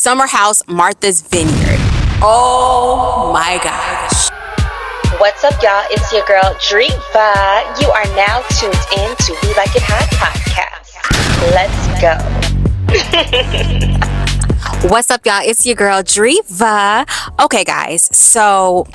Summer House Martha's Vineyard. Oh my gosh. What's up, y'all? It's your girl, Driva. You are now tuned in to We Like It Hawt podcast. Let's go. What's up, y'all? It's your girl, Driva. Okay, guys. So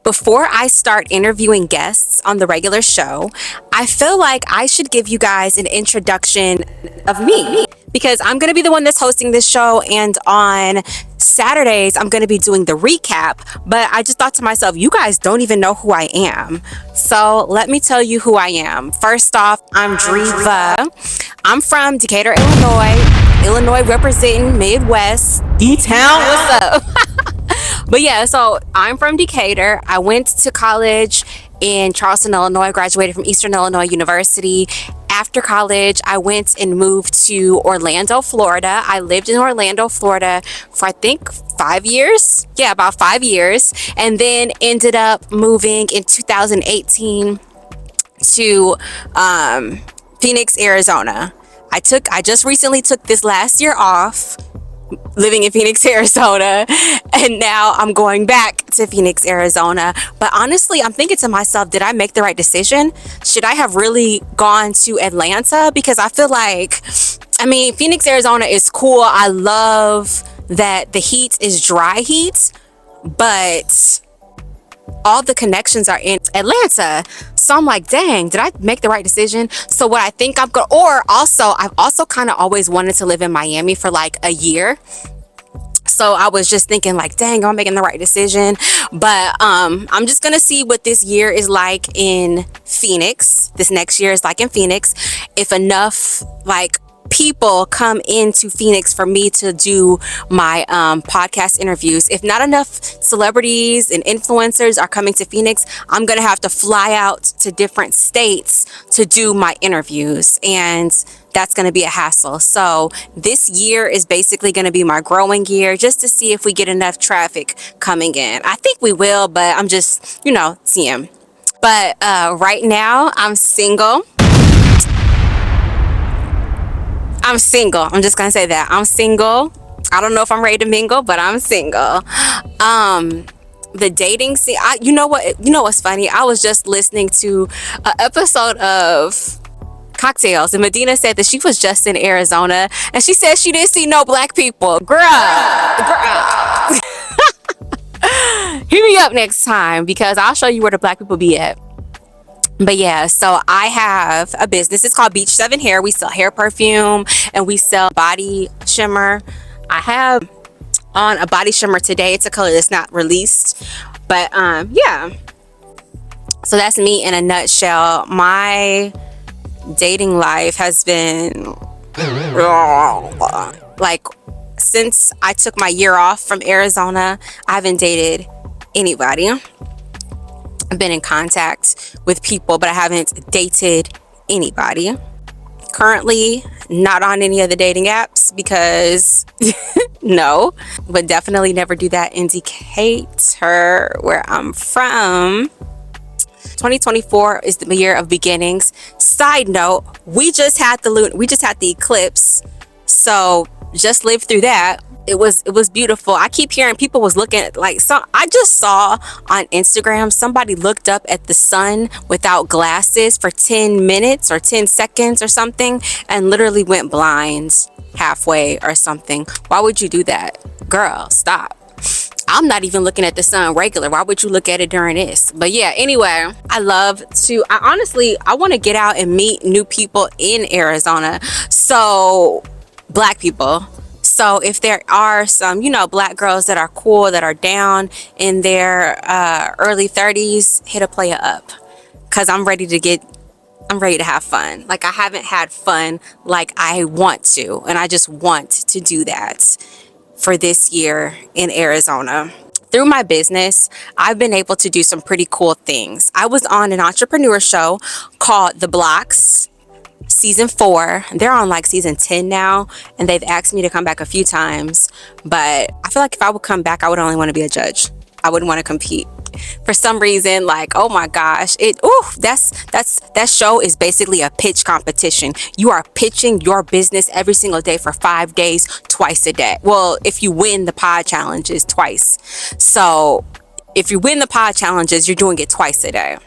before I start interviewing guests on the regular show, I feel like I should give you guys an introduction of me, because I'm going to be the one that's hosting this show, and on Saturdays I'm going to be doing the recap. But I just thought to myself, you guys don't even know who I am, so let me tell you who I am. First off, I'm Driva. I'm from Decatur, Illinois representing Midwest D-Town. What's up? But yeah, so I'm from Decatur. I went to college in Charleston, Illinois, graduated from Eastern Illinois University. After college, I went and moved to Orlando, Florida. I lived in Orlando, Florida for I think 5 years. Yeah, about 5 years. And then ended up moving in 2018 to Phoenix, Arizona. I just recently took this last year off living in Phoenix, Arizona, and now I'm going back to Phoenix, Arizona. But honestly, I'm thinking to myself, did I make the right decision? Should I have really gone to Atlanta? Because I feel like, Phoenix, Arizona is cool. I love that the heat is dry heat, but all the connections are in Atlanta. So I'm like, dang, did I make the right decision? So what I think I've also kind of always wanted to live in Miami for like a year. So I was just thinking like, dang, am I making the right decision? But I'm just gonna see what this year is like in Phoenix. This next year is like in Phoenix. If enough people come into Phoenix for me to do my podcast interviews. If not enough celebrities and influencers are coming to Phoenix, I'm gonna have to fly out to different states to do my interviews, and that's gonna be a hassle. So this year is basically gonna be my growing year, just to see if we get enough traffic coming in. I think we will, but I'm just, seeing. But right now I'm single. I'm just gonna say that I'm single. I don't know if I'm ready to mingle, but I'm single. The dating scene. You know what's funny? I was just listening to an episode of Cocktails, and Medina said that she was just in Arizona, and she said she didn't see no black people. Girl. Hit me up next time, because I'll show you where the black people be at. But yeah, so I have a business. It's called Beach 7 Hair. We sell hair perfume and we sell body shimmer. I have on a body shimmer today. It's a color that's not released. But yeah. So that's me in a nutshell. My dating life has been since I took my year off from Arizona, I haven't dated anybody. I've been in contact with people, but I haven't dated anybody. Currently, not on any of the dating apps because no, but definitely never do that in Decatur, where I'm from. 2024 is the year of beginnings. Side note, we just had the eclipse, so just lived through that. It was beautiful. I keep hearing people was looking at I just saw on Instagram somebody looked up at the sun without glasses for 10 minutes or 10 seconds or something and literally went blind halfway or something. Why would you do that? Girl, stop. I'm not even looking at the sun regular. Why would you look at it during this? But yeah, anyway, I want to get out and meet new people in Arizona. So black people. So if there are some, black girls that are cool, that are down in their early 30s, hit a player up, because I'm ready to have fun. Like, I haven't had fun like I want to, and I just want to do that for this year in Arizona. Through my business, I've been able to do some pretty cool things. I was on an entrepreneur show called The Blocks. Season 4. They're on season 10 now, and they've asked me to come back a few times, but I feel like if I would come back, I would only want to be a judge. I wouldn't want to compete. for some reason, like, oh my gosh, that show is basically a pitch competition. You are pitching your business every single day for 5 days, twice a day. Well, if you win the pod challenges, twice. So if you win the pod challenges, you're doing it twice a day.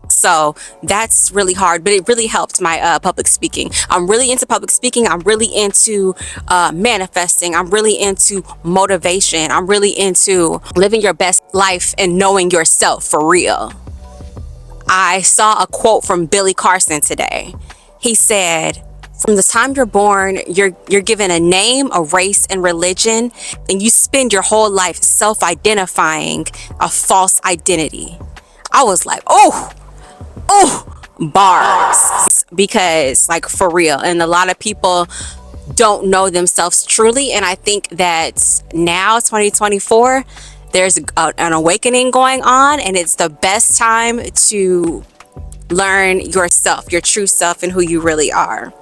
So that's really hard, but it really helped my public speaking. I'm really into public speaking. I'm really into manifesting. I'm really into motivation. I'm really into living your best life and knowing yourself for real. I saw a quote from Billy Carson today. He said, from the time you're born, you're given a name, a race, and religion, and you spend your whole life self-identifying a false identity. I was like, oh, bars, because like for real. And a lot of people don't know themselves truly. And I think that now 2024, there's an awakening going on, and it's the best time to learn yourself, your true self, and who you really are.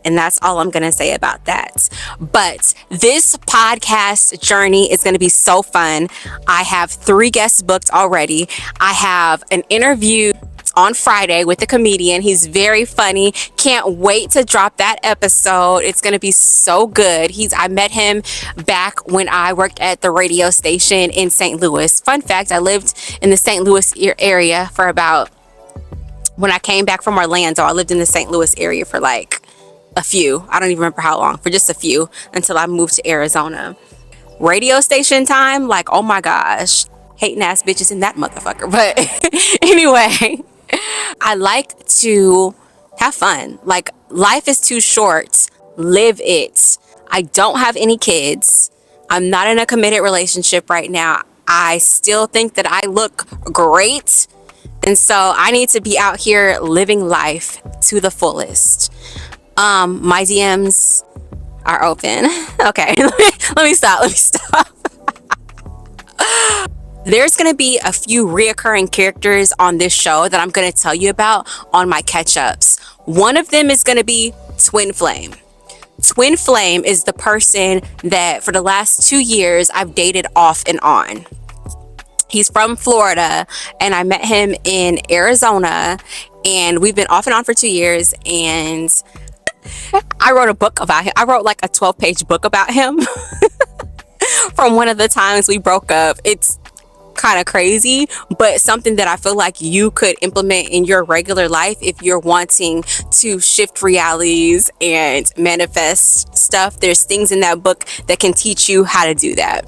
And that's all I'm going to say about that. But this podcast journey is going to be so fun. I have 3 guests booked already. I have an interview on Friday with a comedian. He's very funny. Can't wait to drop that episode. It's going to be so good. I met him back when I worked at the radio station in St. Louis. Fun fact, I lived in the St. Louis area for about, when I came back from Orlando, I lived in the St. Louis area for like a few, I don't even remember how long, for just a few, until I moved to Arizona. Radio station time, like, oh my gosh, hating ass bitches in that motherfucker. But anyway, I like to have fun. Like, life is too short. Live it. I don't have any kids. I'm not in a committed relationship right now. I still think that I look great. And so I need to be out here living life to the fullest. My DMs are open. Okay, let me stop. There's going to be a few reoccurring characters on this show that I'm going to tell you about on my catch-ups. One of them is going to be Twin Flame. Twin Flame is the person that for the last 2 years I've dated off and on. He's from Florida, and I met him in Arizona, and we've been off and on for 2 years, and I wrote a book about him. I wrote like a 12-page book about him from one of the times we broke up. It's kind of crazy, but something that I feel like you could implement in your regular life if you're wanting to shift realities and manifest stuff. There's things in that book that can teach you how to do that.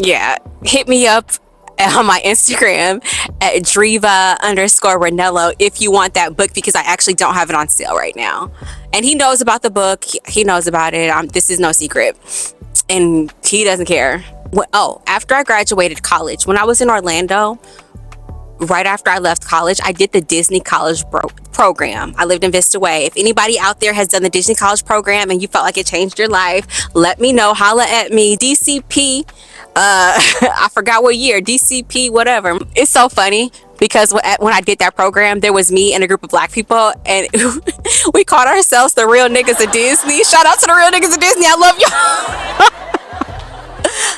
Yeah, hit me up on my Instagram at Driva_Ranello if you want that book, because I actually don't have it on sale right now. And he knows about the book. He knows about it. This is no secret. And he doesn't care. After I graduated college, when I was in Orlando, right after I left college, I did the Disney College program. I lived in Vista Way. If anybody out there has done the Disney College program and you felt like it changed your life, let me know. Holla at me. DCP. I forgot what year. DCP, whatever. It's so funny because when I did that program, there was me and a group of Black people, and we called ourselves the real niggas of Disney. Shout out to the real niggas of Disney. I love y'all.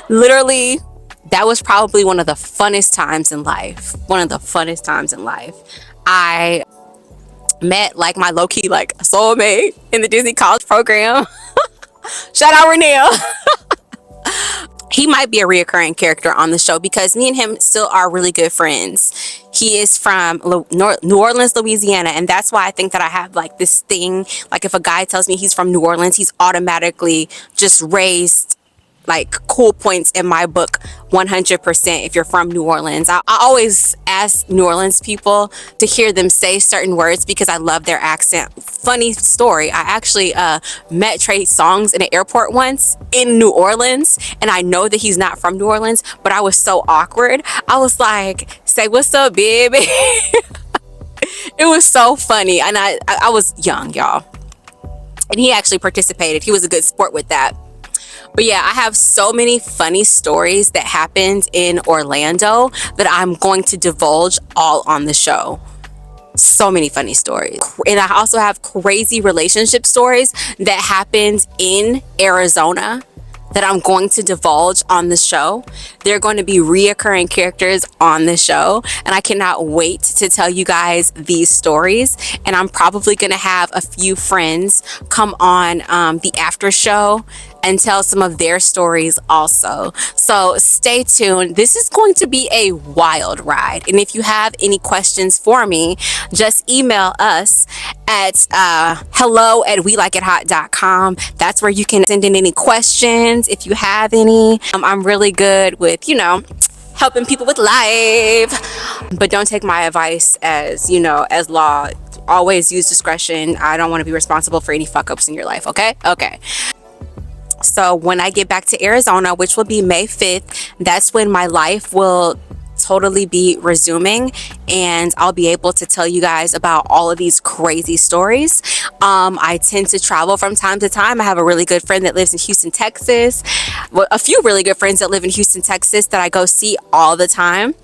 Literally, that was probably one of the funnest times in life. I met like my low-key like soulmate in the Disney College program. Shout out Renelle. He might be a reoccurring character on the show because me and him still are really good friends. He is from New Orleans, Louisiana, and that's why I think that I have like this thing. Like if a guy tells me he's from New Orleans, he's automatically just raised like cool points in my book 100% if you're from New Orleans. I always ask New Orleans people to hear them say certain words because I love their accent. Funny story, I actually met Trey Songz in an airport once in New Orleans, and I know that he's not from New Orleans, but I was so awkward. I was like, say what's up, baby. It was so funny, and I was young, y'all, and he actually participated. He was a good sport with that. But yeah, I have so many funny stories that happened in Orlando that I'm going to divulge all on the show. So many funny stories. And I also have crazy relationship stories that happened in Arizona that I'm going to divulge on the show. They're going to be reoccurring characters on the show, and I cannot wait to tell you guys these stories. And I'm probably going to have a few friends come on the after show and tell some of their stories also. So stay tuned. This is going to be a wild ride. And if you have any questions for me, just email us at hello@welikeithot.com. That's where you can send in any questions if you have any. I'm really good with, helping people with life. But don't take my advice as law. Always use discretion. I don't want to be responsible for any fuck ups in your life, okay? Okay. So when I get back to Arizona, which will be May 5th, that's when my life will totally be resuming, and I'll be able to tell you guys about all of these crazy stories. I tend to travel from time to time. I have a really good friend that lives in Houston, Texas. Well, a few really good friends that live in Houston, Texas that I go see all the time.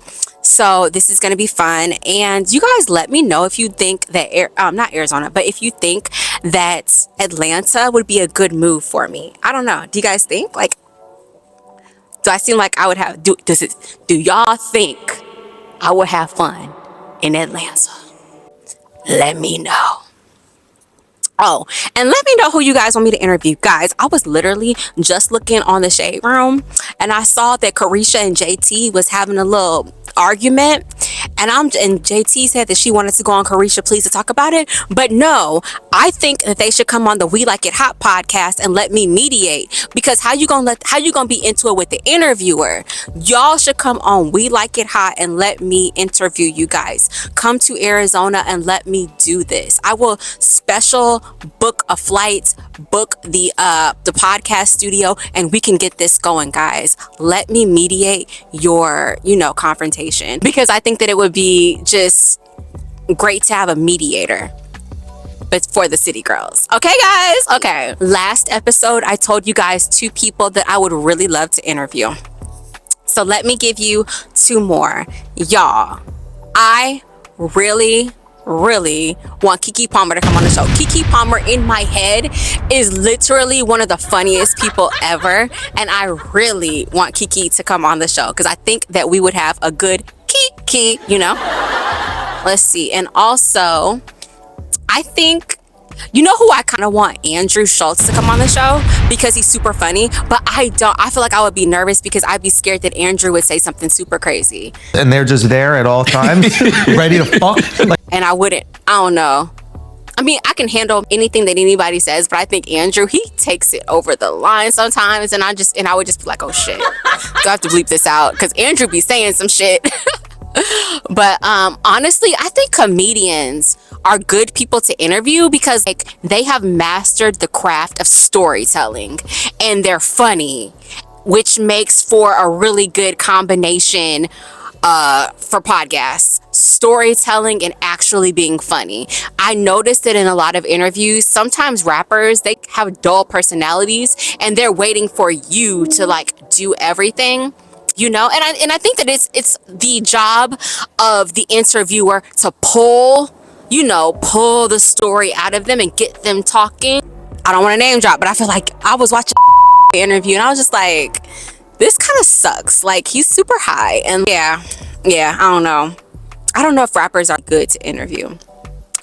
So this is going to be fun. And you guys let me know if you think that, not Arizona, but if you think that Atlanta would be a good move for me. I don't know. Do you guys think? Do I seem like I would have, do y'all think I would have fun in Atlanta? Let me know. Oh, and let me know who you guys want me to interview. Guys, I was literally just looking on the Shade Room, and I saw that Carisha and JT was having a little argument, and JT said that she wanted to go on Carisha Please to talk about it. But no, I think that they should come on the We Like It Hot podcast and let me mediate, because how you gonna be into it with the interviewer? Y'all should come on We Like It Hot and let me interview you guys. Come to Arizona and let me do this. I will special book a flight, book the podcast studio, and we can get this going, guys. Let me mediate your confrontation, because I think that it would be just great to have a mediator, but for the city girls. Okay, guys? Okay. Last episode, I told you guys 2 people that I would really love to interview. So let me give you 2 more. Y'all, I really want Keke Palmer to come on the show. Keke Palmer in my head is literally one of the funniest people ever, and I really want Keke to come on the show because I think that we would have a good Keke, Let's see. And also, I think, who I kind of want? Andrew Schultz to come on the show, because he's super funny, but I feel like I would be nervous because I'd be scared that Andrew would say something super crazy. And they're just there at all times, ready to fuck. And I don't know. I mean, I can handle anything that anybody says, but I think Andrew, he takes it over the line sometimes, and I would just be like, oh shit, do I have to bleep this out? Because Andrew be saying some shit. But honestly, I think comedians are good people to interview because they have mastered the craft of storytelling, and they're funny, which makes for a really good combination for podcasts. Storytelling and actually being funny. I noticed that in a lot of interviews, sometimes rappers, they have dull personalities and they're waiting for you to do everything. And I think that it's the job of the interviewer to pull the story out of them and get them talking. I don't want to name drop, but I feel like I was watching an interview and I was just like, this kind of sucks. He's super high, and yeah, I don't know. I don't know if rappers are good to interview.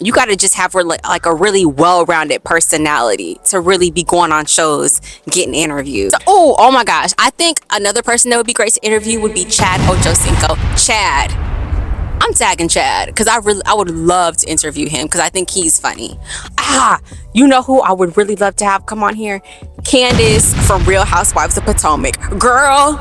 You got to just have a really well-rounded personality to really be going on shows, getting interviews. Oh my gosh. I think another person that would be great to interview would be Chad Ochocinco. Chad. I'm tagging Chad because I would love to interview him because I think he's funny. You know who I would really love to have come on here? Candace from Real Housewives of Potomac. Girl,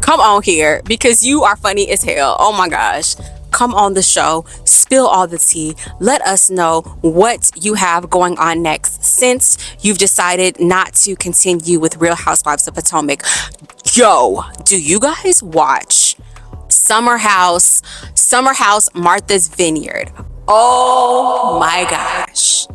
come on here because you are funny as hell. Oh my gosh. Come on the show, spill all the tea. Let us know what you have going on next since you've decided not to continue with Real Housewives of Potomac. Yo, do you guys watch Summer House Martha's Vineyard? Oh my gosh.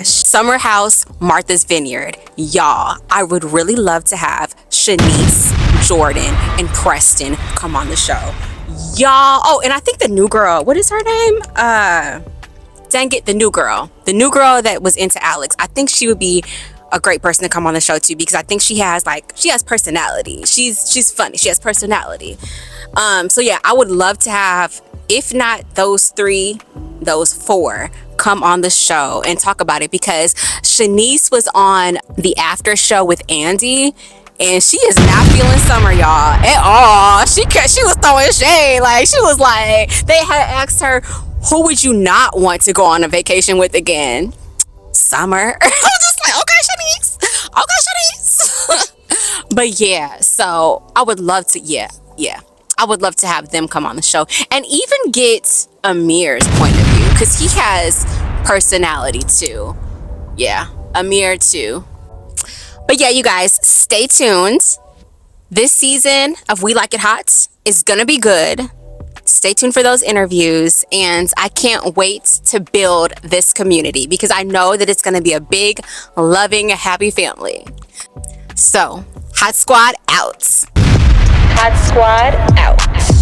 Summer House Martha's Vineyard. Y'all, I would really love to have Shanice, Jordan, and Preston come on the show. Y'all, and I think the new girl, what is her name? Dang it, the new girl that was into Alex. I think she would be a great person to come on the show too, because I think she has personality. She's funny. She has personality. So yeah, I would love to have, if not those 3, those 4 come on the show and talk about it, because Shanice was on the after show with Andy and she is not feeling Summer, y'all, at all. She was throwing shade. Like, she was like, they had asked her, who would you not want to go on a vacation with again? Summer. I was just like, okay, Shanice. But yeah, so I would love to, I would love to have them come on the show and even get Amir's point of view, because he has personality too. Yeah, Amir too. But yeah, you guys, stay tuned. This season of We Like It Hot is gonna be good. Stay tuned for those interviews, and I can't wait to build this community, because I know that it's gonna be a big, loving, happy family. So, Hot Squad out. Hot Squad out.